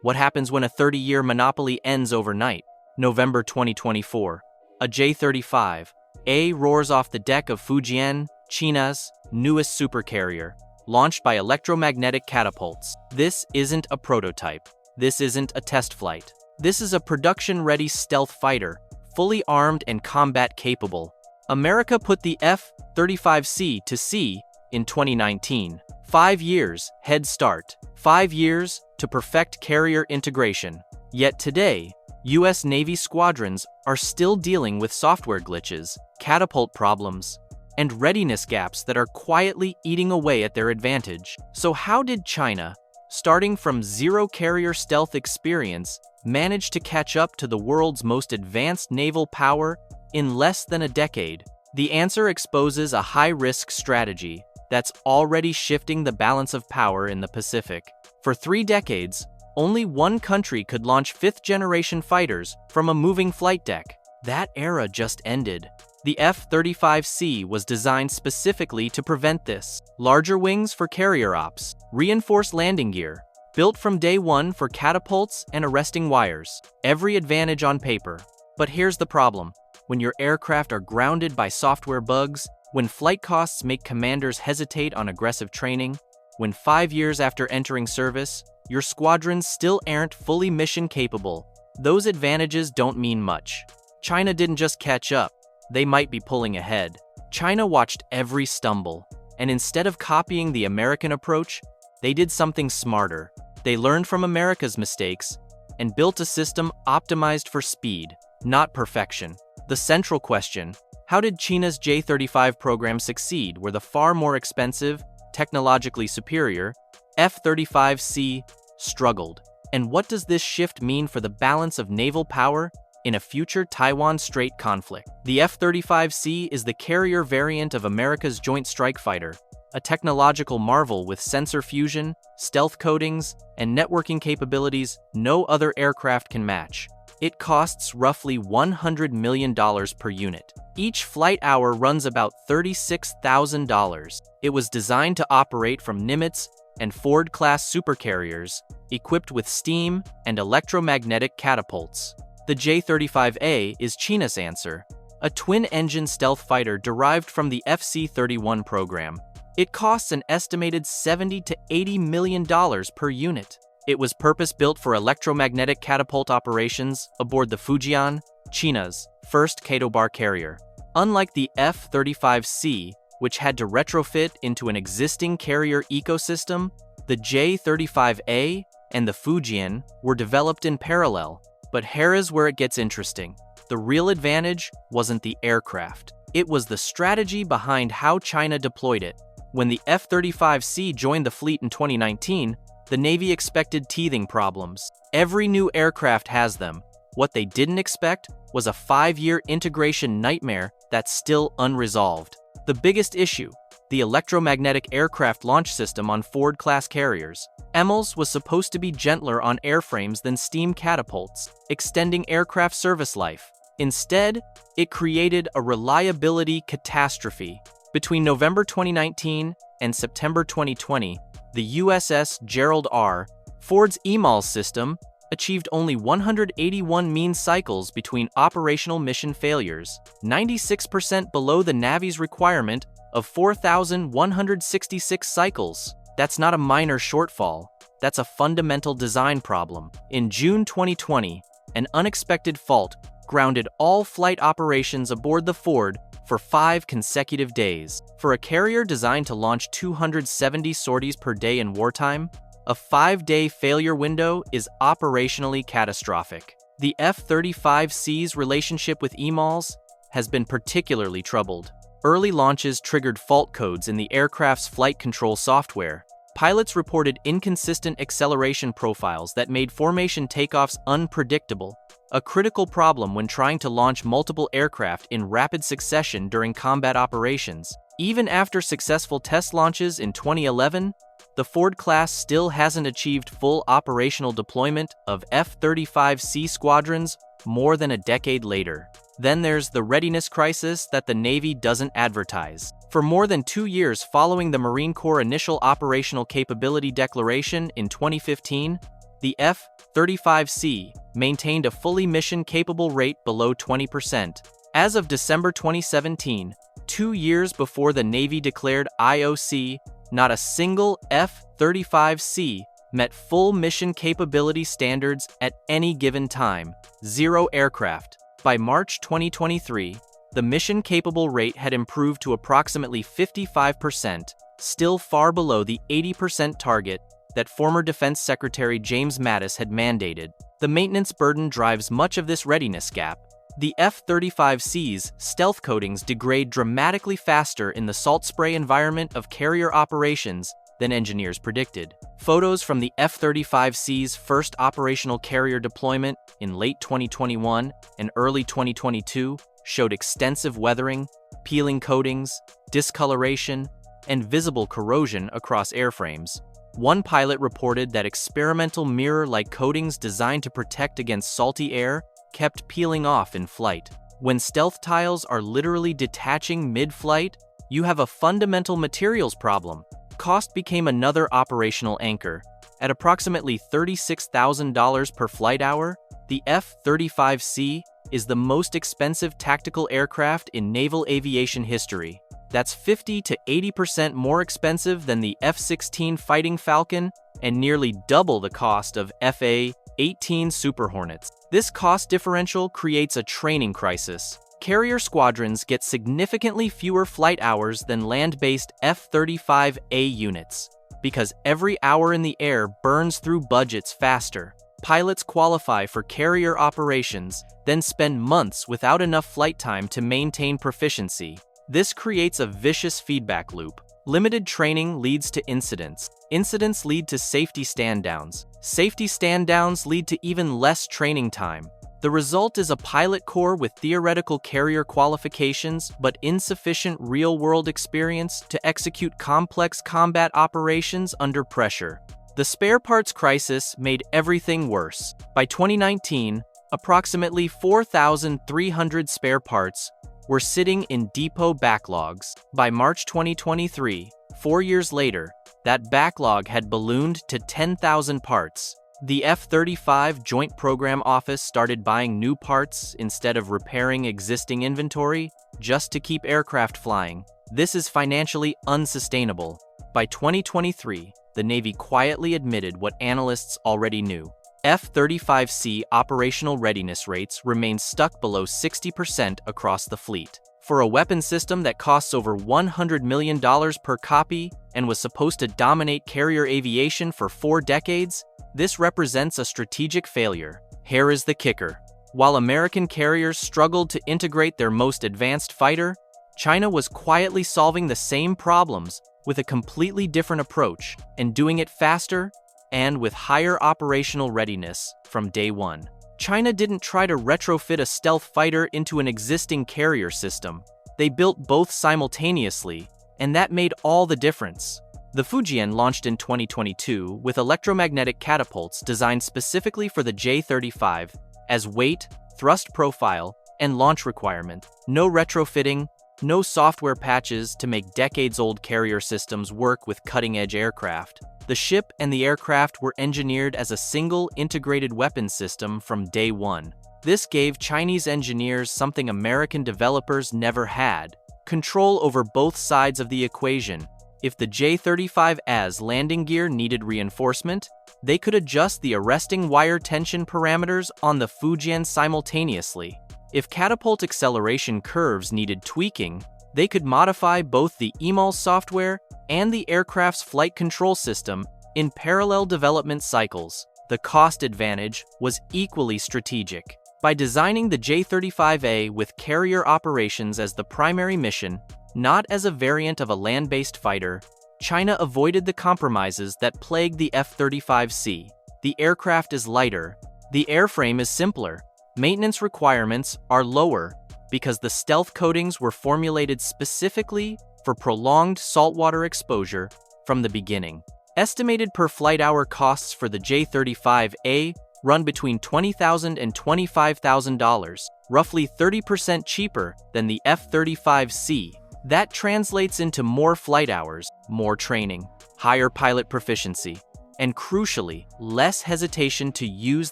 What happens when a 30-year monopoly ends overnight? November 2024. A J-35A roars off the deck of Fujian, China's newest supercarrier, launched by electromagnetic catapults. This isn't a prototype. This isn't a test flight. This is a production-ready stealth fighter, fully armed and combat-capable. America put the F-35C to sea in 2019. 5 years head start. 5 years to perfect carrier integration. Yet today, U.S. Navy squadrons are still dealing with software glitches, catapult problems, and readiness gaps that are quietly eating away at their advantage. So how did China, starting from zero carrier stealth experience, manage to catch up to the world's most advanced naval power in less than a decade? The answer exposes a high-risk strategy that's already shifting the balance of power in the Pacific. For 3 decades, only one country could launch 5th-generation fighters from a moving flight deck. That era just ended. The F-35C was designed specifically to prevent this. Larger wings for carrier ops, reinforced landing gear, built from day one for catapults and arresting wires. Every advantage on paper. But here's the problem. When your aircraft are grounded by software bugs, when flight costs make commanders hesitate on aggressive training, when 5 years after entering service, your squadrons still aren't fully mission capable, those advantages don't mean much. China didn't just catch up, they might be pulling ahead. China watched every stumble, and instead of copying the American approach, they did something smarter. They learned from America's mistakes and built a system optimized for speed, not perfection. The central question: how did China's J-35 program succeed where the far more expensive, technologically superior F-35C struggled? And what does this shift mean for the balance of naval power in a future Taiwan Strait conflict? The F-35C is the carrier variant of America's Joint Strike Fighter, a technological marvel with sensor fusion, stealth coatings, and networking capabilities no other aircraft can match. It costs roughly $100 million per unit. Each flight hour runs about $36,000. It was designed to operate from Nimitz and Ford-class supercarriers, equipped with steam and electromagnetic catapults. The J-35A is China's answer, a twin-engine stealth fighter derived from the FC-31 program. It costs an estimated $70 to $80 million per unit. It was purpose-built for electromagnetic catapult operations aboard the Fujian, China's first Kato-bar carrier. Unlike the F-35C, which had to retrofit into an existing carrier ecosystem, the J-35A and the Fujian were developed in parallel. But here's where it gets interesting. The real advantage wasn't the aircraft. It was the strategy behind how China deployed it. When the F-35C joined the fleet in 2019, the Navy expected teething problems. Every new aircraft has them. What they didn't expect was a 5-year integration nightmare that's still unresolved. The biggest issue: the electromagnetic aircraft launch system on Ford-class carriers. EMLS was supposed to be gentler on airframes than steam catapults, extending aircraft service life. Instead, it created a reliability catastrophe. Between November 2019 and September 2020, the USS Gerald R. Ford's EMALS system achieved only 181 mean cycles between operational mission failures, 96% below the Navy's requirement of 4,166 cycles. That's not a minor shortfall, that's a fundamental design problem. In June 2020, an unexpected fault grounded all flight operations aboard the Ford for 5 consecutive days. For a carrier designed to launch 270 sorties per day in wartime, a 5-day failure window is operationally catastrophic. The F-35C's relationship with EMALS has been particularly troubled. Early launches triggered fault codes in the aircraft's flight control software. Pilots reported inconsistent acceleration profiles that made formation takeoffs unpredictable, a critical problem when trying to launch multiple aircraft in rapid succession during combat operations. Even after successful test launches in 2011, the Ford class still hasn't achieved full operational deployment of F-35C squadrons more than a decade later. Then there's the readiness crisis that the Navy doesn't advertise. For more than 2 years following the Marine Corps initial operational capability declaration in 2015, the F-35C maintained a fully mission-capable rate below 20%. As of December 2017, 2 years before the Navy declared IOC, not a single F-35C met full mission capability standards at any given time. 0 aircraft. By March 2023, the mission-capable rate had improved to approximately 55%, still far below the 80% target that former Defense Secretary James Mattis had mandated. The maintenance burden drives much of this readiness gap. The F-35C's stealth coatings degrade dramatically faster in the salt spray environment of carrier operations than engineers predicted. Photos from the F-35C's first operational carrier deployment in late 2021 and early 2022 showed extensive weathering, peeling coatings, discoloration, and visible corrosion across airframes. One pilot reported that experimental mirror-like coatings designed to protect against salty air kept peeling off in flight. When stealth tiles are literally detaching mid-flight, you have a fundamental materials problem. Cost became another operational anchor. At approximately $36,000 per flight hour, the F-35C is the most expensive tactical aircraft in naval aviation history. That's 50 to 80% more expensive than the F-16 Fighting Falcon and nearly double the cost of FA-18 Super Hornets. This cost differential creates a training crisis. Carrier squadrons get significantly fewer flight hours than land-based F-35A units, because every hour in the air burns through budgets faster. Pilots qualify for carrier operations, then spend months without enough flight time to maintain proficiency. This creates a vicious feedback loop. Limited training leads to incidents. Incidents lead to safety stand-downs. Safety stand-downs lead to even less training time. The result is a pilot corps with theoretical carrier qualifications but insufficient real-world experience to execute complex combat operations under pressure. The spare parts crisis made everything worse. By 2019, approximately 4,300 spare parts were sitting in depot backlogs. By March 2023, 4 years later, that backlog had ballooned to 10,000 parts. The F-35 Joint Program Office started buying new parts instead of repairing existing inventory just to keep aircraft flying. This is financially unsustainable. By 2023, the Navy quietly admitted what analysts already knew. F-35C operational readiness rates remain stuck below 60% across the fleet. For a weapon system that costs over $100 million per copy and was supposed to dominate carrier aviation for 4 decades, this represents a strategic failure. Here is the kicker. While American carriers struggled to integrate their most advanced fighter, China was quietly solving the same problems with a completely different approach and doing it faster and with higher operational readiness from day one. China didn't try to retrofit a stealth fighter into an existing carrier system. They built both simultaneously, and that made all the difference. The Fujian launched in 2022 with electromagnetic catapults designed specifically for the J-35 as weight, thrust profile, and launch requirement. No retrofitting, no software patches to make decades-old carrier systems work with cutting-edge aircraft. The ship and the aircraft were engineered as a single integrated weapons system from day one. This gave Chinese engineers something American developers never had: control over both sides of the equation. If the J-35A's landing gear needed reinforcement, they could adjust the arresting wire tension parameters on the Fujian simultaneously. If catapult acceleration curves needed tweaking, they could modify both the EMAL software and the aircraft's flight control system in parallel development cycles. The cost advantage was equally strategic. By designing the J-35A with carrier operations as the primary mission, not as a variant of a land-based fighter, China avoided the compromises that plagued the F-35C. The aircraft is lighter, the airframe is simpler, maintenance requirements are lower because the stealth coatings were formulated specifically for prolonged saltwater exposure from the beginning. Estimated per flight hour costs for the J-35A run between $20,000 and $25,000, roughly 30% cheaper than the F-35C. That translates into more flight hours, more training, higher pilot proficiency, and crucially, less hesitation to use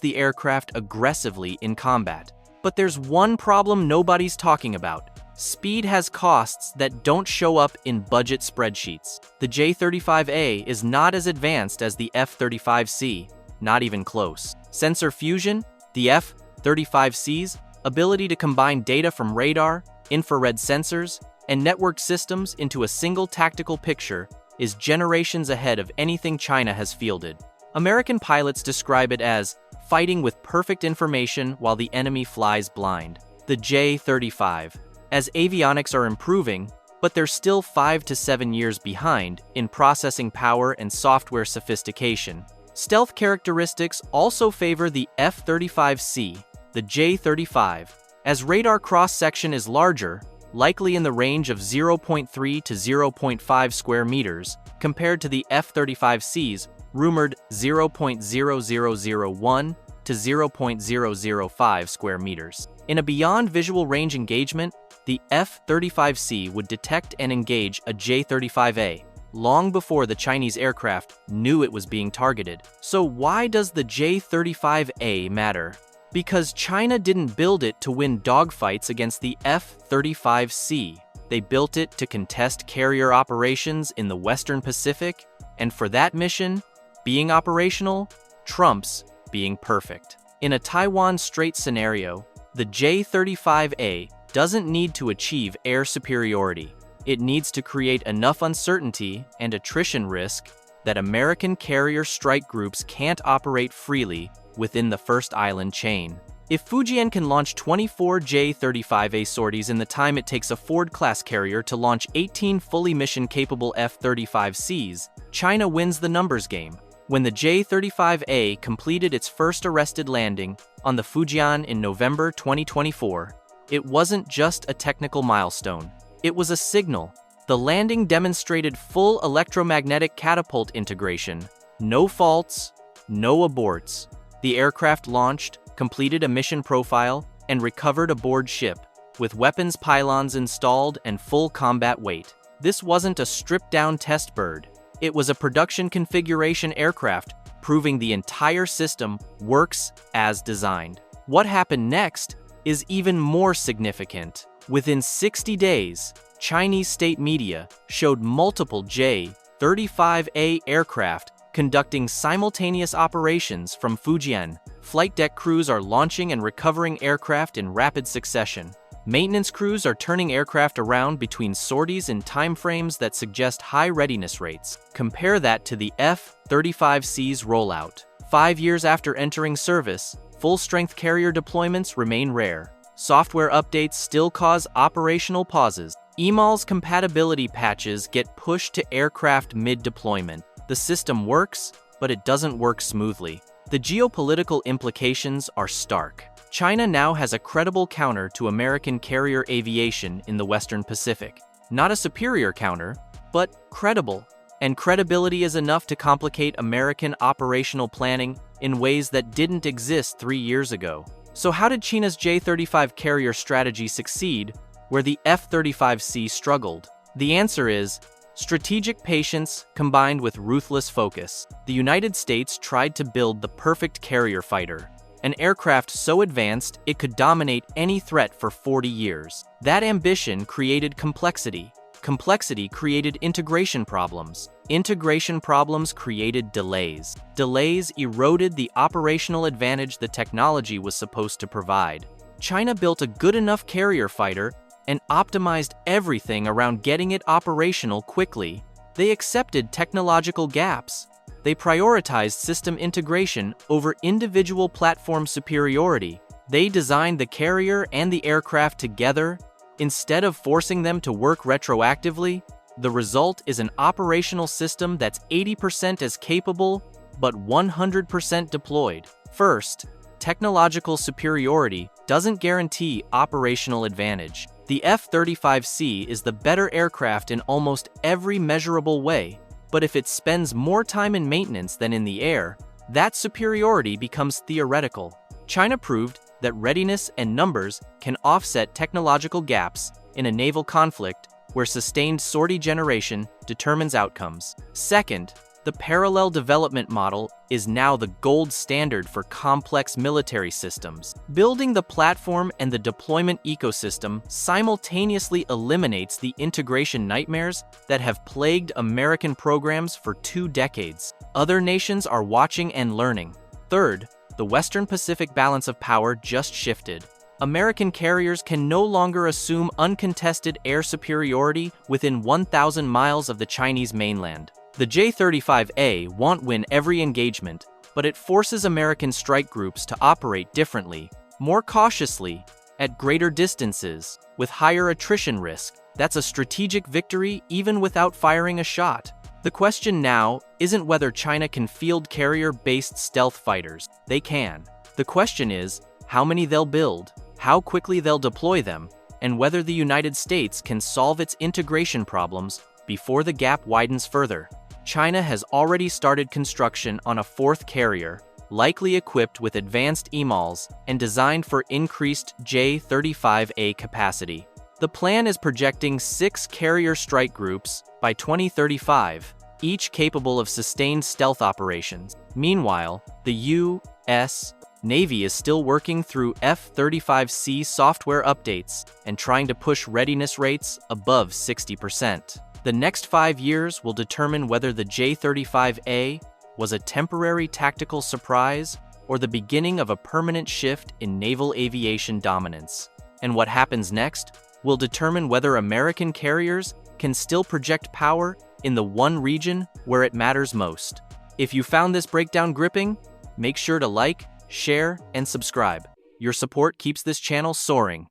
the aircraft aggressively in combat. But there's one problem nobody's talking about. Speed has costs that don't show up in budget spreadsheets. The J-35A is not as advanced as the F-35C, not even close. Sensor fusion, the F-35C's ability to combine data from radar, infrared sensors, and networked systems into a single tactical picture, is generations ahead of anything China has fielded. American pilots describe it as fighting with perfect information while the enemy flies blind. The J-35. As avionics are improving, but they're still 5 to 7 years behind in processing power and software sophistication. Stealth characteristics also favor the F-35C, the J-35, as radar cross-section is larger, likely in the range of 0.3 to 0.5 square meters, compared to the F-35C's rumored 0.0001 to 0.005 square meters. In a beyond visual range engagement, the F-35C would detect and engage a J-35A long before the Chinese aircraft knew it was being targeted. So why does the J-35A matter? Because China didn't build it to win dogfights against the F-35C. They built it to contest carrier operations in the Western Pacific, and for that mission, being operational trumps being perfect. In a Taiwan Strait scenario, the J-35A doesn't need to achieve air superiority. It needs to create enough uncertainty and attrition risk that American carrier strike groups can't operate freely within the first island chain. If Fujian can launch 24 J-35A sorties in the time it takes a Ford-class carrier to launch 18 fully mission-capable F-35Cs, China wins the numbers game. When the J-35A completed its first arrested landing on the Fujian in November 2024, it wasn't just a technical milestone. It was a signal. The landing demonstrated full electromagnetic catapult integration. No faults, no aborts. The aircraft launched, completed a mission profile, and recovered aboard ship, with weapons pylons installed and full combat weight. This wasn't a stripped-down test bird. It was a production configuration aircraft, proving the entire system works as designed. What happened next is even more significant. Within 60 days, Chinese state media showed multiple J-35A aircraft conducting simultaneous operations from Fujian. Flight deck crews are launching and recovering aircraft in rapid succession. Maintenance crews are turning aircraft around between sorties in timeframes that suggest high readiness rates. Compare that to the F-35C's rollout. 5 years after entering service, full-strength carrier deployments remain rare. Software updates still cause operational pauses. EMALS compatibility patches get pushed to aircraft mid-deployment. The system works, but it doesn't work smoothly. The geopolitical implications are stark. China now has a credible counter to American carrier aviation in the Western Pacific. Not a superior counter, but credible. And credibility is enough to complicate American operational planning in ways that didn't exist 3 years ago. So how did China's J-35 carrier strategy succeed where the F-35C struggled? The answer is strategic patience combined with ruthless focus. The United States tried to build the perfect carrier fighter, an aircraft so advanced it could dominate any threat for 40 years. That ambition created complexity. Complexity created integration problems. Integration problems created delays. Delays eroded the operational advantage the technology was supposed to provide. China built a good enough carrier fighter and optimized everything around getting it operational quickly. They accepted technological gaps. They prioritized system integration over individual platform superiority. They designed the carrier and the aircraft together. Instead of forcing them to work retroactively, the result is an operational system that's 80% as capable, but 100% deployed. First, technological superiority doesn't guarantee operational advantage. The F-35C is the better aircraft in almost every measurable way, but if it spends more time in maintenance than in the air, that superiority becomes theoretical. China proved that readiness and numbers can offset technological gaps in a naval conflict where sustained sortie generation determines outcomes. Second, The parallel development model is now the gold standard for complex military systems. Building the platform and the deployment ecosystem simultaneously eliminates the integration nightmares that have plagued American programs for 2 decades. Other nations are watching and learning. Third, the Western Pacific balance of power just shifted. American carriers can no longer assume uncontested air superiority within 1,000 miles of the Chinese mainland. The J-35A won't win every engagement, but it forces American strike groups to operate differently, more cautiously, at greater distances, with higher attrition risk. That's a strategic victory even without firing a shot. The question now isn't whether China can field carrier-based stealth fighters. They can. The question is how many they'll build, how quickly they'll deploy them, and whether the United States can solve its integration problems before the gap widens further. China has already started construction on a 4th carrier, likely equipped with advanced EMALs and designed for increased J-35A capacity. The plan is projecting 6 carrier strike groups by 2035, each capable of sustained stealth operations. Meanwhile, the U.S. Navy is still working through F-35C software updates and trying to push readiness rates above 60%. The next 5 years will determine whether the J-35A was a temporary tactical surprise or the beginning of a permanent shift in naval aviation dominance. And what happens next will determine whether American carriers can still project power in the one region where it matters most. If you found this breakdown gripping, make sure to like, share, and subscribe. Your support keeps this channel soaring.